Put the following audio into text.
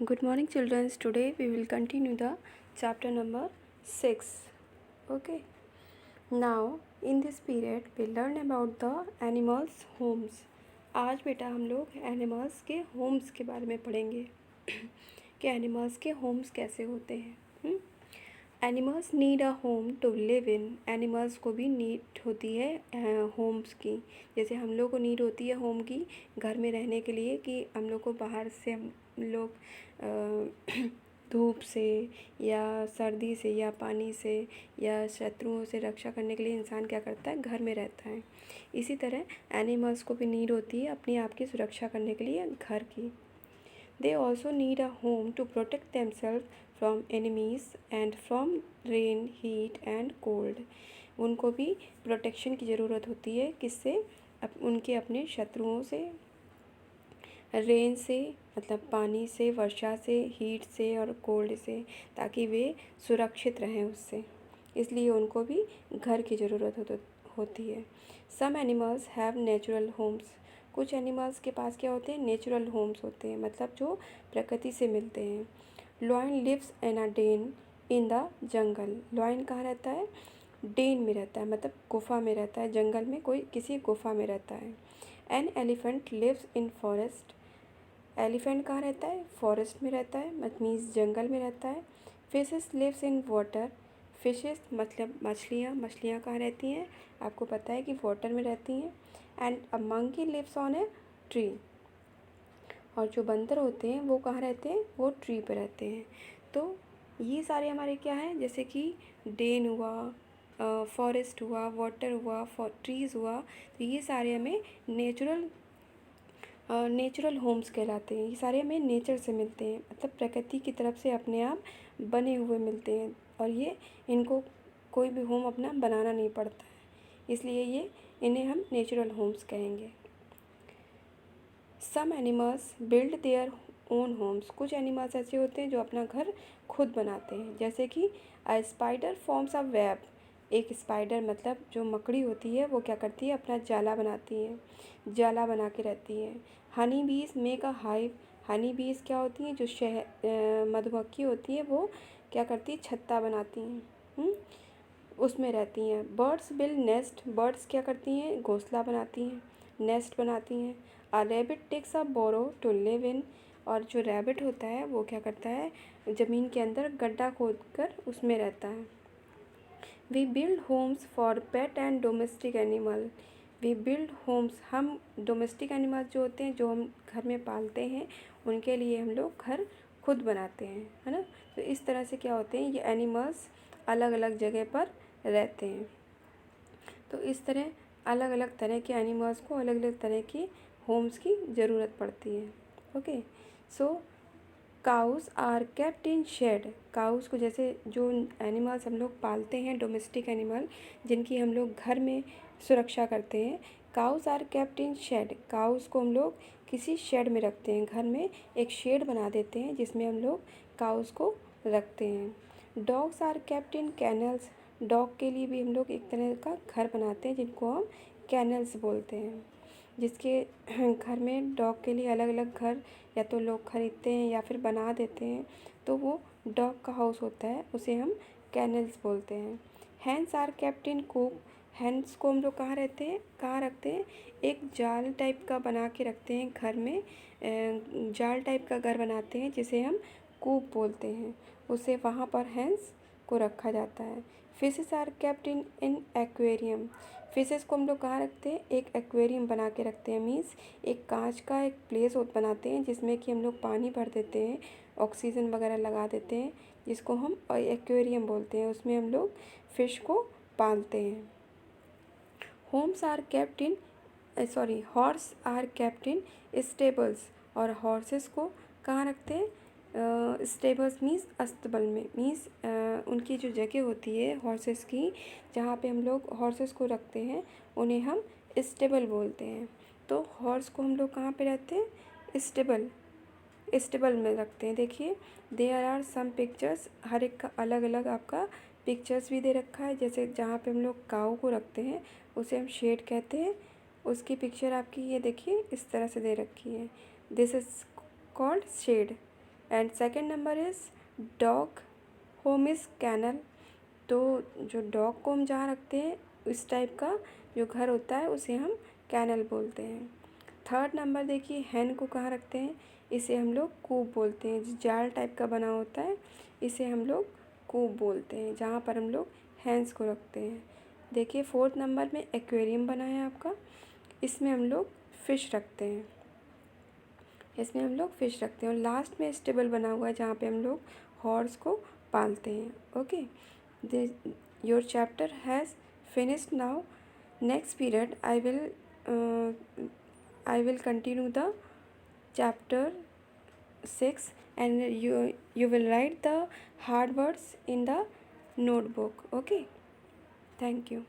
Good morning, children. Today we will continue the chapter number 6. Okay. Now, in this period, we learn about the animals' homes. आज बेटा हम लोग animals के Holmes के बारे में पढ़ेंगे कि एनिमल्स के होम्स कैसे होते हैं. Animals need a home to live in. Animals को भी नीड होती है होम्स की. जैसे हम लोग को नीड होती है होम की घर में रहने के लिए, कि हम लोग को बाहर से हम लोग धूप से या सर्दी से या पानी से या शत्रुओं से रक्षा करने के लिए इंसान क्या करता है, घर में रहता है. इसी तरह एनिमल्स को भी नीड होती है अपने आप की सुरक्षा करने के लिए घर की. They also need a home to protect themselves from enemies and from rain, heat and cold. उनको भी प्रोटेक्शन की ज़रूरत होती है. किससे? उनके अपने शत्रुओं से, रेन से मतलब पानी से, वर्षा से, हीट से और कोल्ड से, ताकि वे सुरक्षित रहें उससे. इसलिए उनको भी घर की ज़रूरत होती है. Some animals have natural homes. कुछ एनिमल्स के पास क्या होते हैं, नेचुरल होम्स होते हैं, मतलब जो प्रकृति से मिलते हैं. Lion lives in a den in the jungle. Lion कहाँ रहता है, डेन में रहता है, मतलब गुफा में रहता है, जंगल में कोई किसी गुफा में रहता है. An elephant lives in forest. Elephant कहाँ रहता है, फॉरेस्ट में रहता है, मीन्स जंगल में रहता है. Fishes lives in water. Fishes मतलब मछलियाँ कहाँ रहती हैं, आपको पता है कि वाटर में रहती हैं. And a monkey lives on a tree. और जो बंदर होते हैं वो कहाँ रहते हैं, वो ट्री पर रहते हैं. तो ये सारे हमारे क्या हैं, जैसे कि डेन हुआ, फॉरेस्ट हुआ, वाटर हुआ, ट्रीज़ हुआ, तो ये सारे हमें नेचुरल होम्स कहलाते हैं. ये सारे हमें नेचर से मिलते हैं, मतलब प्रकृति की तरफ से अपने आप बने हुए मिलते हैं. और ये इनको कोई भी होम अपना बनाना नहीं पड़ता है, इसलिए इन्हें हम नेचुरल होम्स कहेंगे. Some animals build their own homes. कुछ एनिमल्स ऐसे होते हैं जो अपना घर खुद बनाते हैं. जैसे कि a spider forms a web. एक स्पाइडर मतलब जो मकड़ी होती है वो क्या करती है, अपना जाला बनाती है, जाला बना के रहती है. हनी बीज मेक अ हाइव. हनी बीज क्या होती हैं, जो मधुमक्खी होती है वो क्या करती है, छत्ता बनाती हैं, उसमें रहती हैं. Birds build nest. बर्ड्स क्या करती हैं, घोंसला बनाती हैं, नेस्ट बनाती हैं. A rabbit takes a burrow to live in. और जो रैबिट होता है वो क्या करता है, ज़मीन के अंदर गड्ढा खोद कर उसमें रहता है. We build homes for pet and domestic animal. We build homes. हम डोमेस्टिक एनिमल्स जो होते हैं, जो हम घर में पालते हैं, उनके लिए हम लोग घर खुद बनाते हैं, है ना. तो इस तरह से क्या होते हैं, ये एनिमल्स अलग अलग जगह पर रहते हैं. तो इस तरह अलग अलग तरह के एनिमल्स को अलग अलग तरह की होम्स की ज़रूरत पड़ती है. Okay. So cows are kept in shed. Cows को, जैसे जो एनिमल्स हम लोग पालते हैं, डोमेस्टिक एनिमल जिनकी हम लोग घर में सुरक्षा करते हैं, cows are kept in shed. Cows को हम लोग किसी शेड में रखते हैं, घर में एक शेड बना देते हैं जिसमें हम लोग काउस को रखते हैं. Dogs are kept in kennels. Dog के लिए भी हम लोग एक तरह का घर बनाते हैं जिनको हम कैनल्स बोलते हैं. जिसके घर में डॉग के लिए अलग अलग घर या तो लोग खरीदते हैं या फिर बना देते हैं, तो वो डॉग का हाउस होता है, उसे हम कैनल्स बोलते हैं. Hens are kept in coop. Hens को हम लोग कहाँ रखते हैं, एक जाल टाइप का बना के रखते हैं घर में. जाल टाइप का घर बनाते हैं जिसे हम कूप बोलते हैं, उसे वहाँ पर हैंस को रखा जाता है. Fishes are kept in aquarium. Fishes को हम लोग कहाँ रखते हैं, एक एक्वेरियम बना के रखते हैं. मीन्स एक कांच का एक प्लेस बनाते हैं जिसमें कि हम लोग पानी भर देते हैं, ऑक्सीजन वगैरह लगा देते हैं, जिसको हम एक्वेरियम बोलते हैं. उसमें हम लोग फ़िश को पालते हैं. Homes are kept in horse are kept in stables. और हॉर्सेस को कहाँ रखते हैं, स्टेबल्स मीन्स अस्तबल में. मीन्स उनकी जो जगह होती है हॉर्सेस की, जहाँ पे हम लोग हॉर्सेस को रखते हैं, उन्हें हम स्टेबल बोलते हैं. तो हॉर्स को हम लोग कहाँ पे रहते हैं, स्टेबल में रखते हैं. देखिए, देयर आर सम पिक्चर्स. हर एक का अलग अलग आपका पिक्चर्स भी दे रखा है. जैसे जहाँ पे हम लोग काऊ को रखते हैं उसे हम शेड कहते हैं. उसकी पिक्चर आपकी ये देखिए इस तरह से दे रखी है. This is called shed. And second number is dog home is kennel. तो जो डॉग को हम जहाँ रखते हैं इस टाइप का जो घर होता है उसे हम कैनल बोलते हैं। थर्ड नंबर देखिए, हैन को कहाँ रखते हैं, इसे हम लोग कूप बोलते हैं। जो जाल टाइप का बना होता है इसे हम लोग कूप बोलते हैं, जहाँ पर हम लोग हैंस को रखते हैं। देखिए फोर्थ नंबर में एक्वेरियम बना है आपका, इसमें हम लोग फ़िश रखते हैं, इसमें हम लोग फ़िश रखते हैं। और लास्ट में स्टेबल बना हुआ है जहाँ पे हम लोग हॉर्स को पालते हैं। Okay, your chapter has finished now. Next period I will continue the chapter 6 and you will write the hard words in the notebook. Okay, thank you.